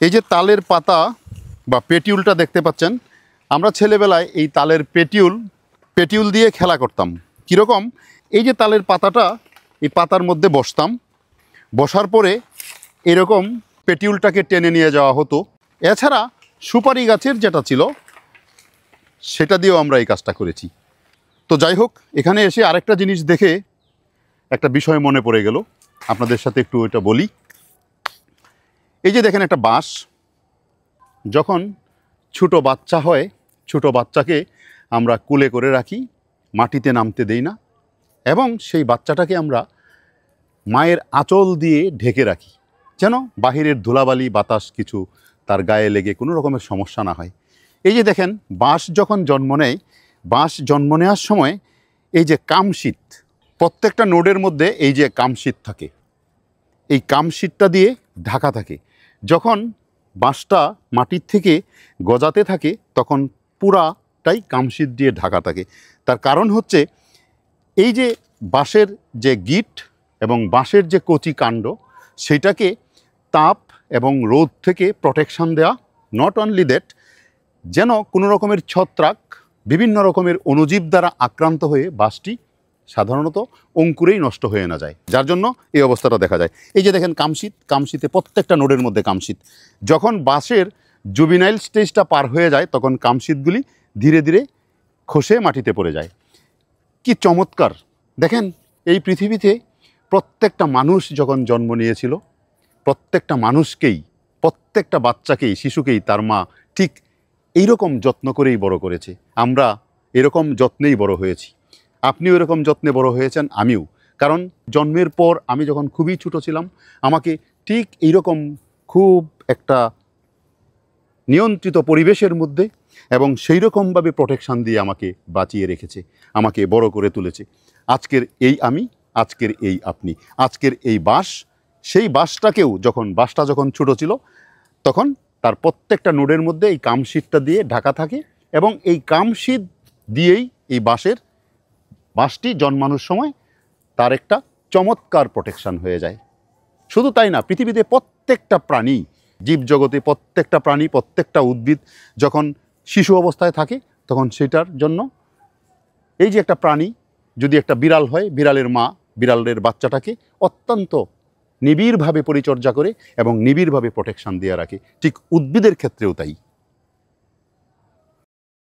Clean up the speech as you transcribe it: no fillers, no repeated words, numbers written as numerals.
এই যে তালের পাতা বা পেটিউলটা দেখতে পাচ্ছেন, আমরা ছেলেবেলায় এই তালের পেটিউল দিয়ে খেলা করতাম। কীরকম, এই যে তালের পাতাটা, এই পাতার মধ্যে বসতাম, বসার পরে এরকম পেটিউলটাকে টেনে নিয়ে যাওয়া হতো। এছাড়া সুপারি গাছের যেটা ছিল সেটা দিয়েও আমরা এই কাজটা করেছি। তো যাই হোক, এখানে এসে আরেকটা জিনিস দেখে একটা বিষয় মনে পড়ে গেল, আপনাদের সাথে একটু এটা বলি। এই যে দেখেন একটা বাঁশ, যখন ছোট বাচ্চা হয়, ছোট বাচ্চাকে আমরা কুলে করে রাখি, মাটিতে নামতে দেই না, এবং সেই বাচ্চাটাকে আমরা মায়ের আঁচল দিয়ে ঢেকে রাখি, যেন বাহিরের ধুলাবালি বাতাস কিছু তার গায়ে লেগে কোনো রকমের সমস্যা না হয়। এই যে দেখেন, বাঁশ যখন জন্ম নেয়, বাঁশ জন্ম নেওয়ার সময় এই যে কামশীত, প্রত্যেকটা নোডের মধ্যে এই যে কামশীত থাকে, এই কামশীতটা দিয়ে ঢাকা থাকে। যখন বাঁশটা মাটির থেকে গজাতে থাকে তখন পুরাটাই কামশীত দিয়ে ঢাকা থাকে। তার কারণ হচ্ছে এই যে বাঁশের যে গিট এবং বাঁশের যে কচি কাণ্ড, সেটাকে তাপ এবং রোদ থেকে প্রোটেকশন দেওয়া। নট অনলি দ্যাট, যেন কোনো রকমের ছত্রাক, বিভিন্ন রকমের অণুজীব দ্বারা আক্রান্ত হয়ে বাঁশটি সাধারণত অঙ্কুরেই নষ্ট হয়ে না যায়, যার জন্য এই অবস্থাটা দেখা যায়। এই যে দেখেন কামশীতে প্রত্যেকটা নোডের মধ্যে কামশীত। যখন বাঁশের জুবিনাইল স্টেজটা পার হয়ে যায় তখন কামশীতগুলি ধীরে ধীরে খসে মাটিতে পড়ে যায়। কি চমৎকার! দেখেন, এই পৃথিবীতে প্রত্যেকটা মানুষ যখন জন্ম নিয়েছিল, প্রত্যেকটা মানুষকেই, প্রত্যেকটা বাচ্চাকেই, শিশুকেই তার মা ঠিক এইরকম যত্ন করেই বড় করেছে। আমরা এরকম যত্নেই বড় হয়েছি। আপনিও এরকম যত্নে বড় হয়েছেন, আমিও। কারণ জন্মের পর আমি যখন খুবই ছোট ছিলাম, আমাকে ঠিক এইরকম খুব একটা নিয়ন্ত্রিত পরিবেশের মধ্যে এবং সেই রকমভাবে প্রোটেকশান দিয়ে আমাকে বাঁচিয়ে রেখেছে, আমাকে বড় করে তুলেছে। আজকের এই আমি, আজকের এই আপনি, আজকের এই বাঁশ, সেই বাঁশটাকেও বাঁশটা যখন ছোটো ছিল তখন তার প্রত্যেকটা নোডের মধ্যে এই কামশীতটা দিয়ে ঢাকা থাকে, এবং এই কামশীত দিয়েই এই বাঁশটি জন্মানোর সময় তার একটা চমৎকার প্রোটেকশান হয়ে যায়। শুধু তাই না, পৃথিবীতে প্রত্যেকটা প্রাণী, জীবজগতে প্রত্যেকটা প্রাণী, প্রত্যেকটা উদ্ভিদ যখন শিশু অবস্থায় থাকে তখন সেটার জন্য এই যে একটা প্রাণী যদি একটা বিড়াল হয়, বিড়ালের মা বিড়ালের বাচ্চাটাকে অত্যন্ত নিবিড়ভাবে পরিচর্যা করে এবং নিবিড়ভাবে প্রোটেকশান দিয়ে রাখে। ঠিক উদ্ভিদের ক্ষেত্রেও তাই।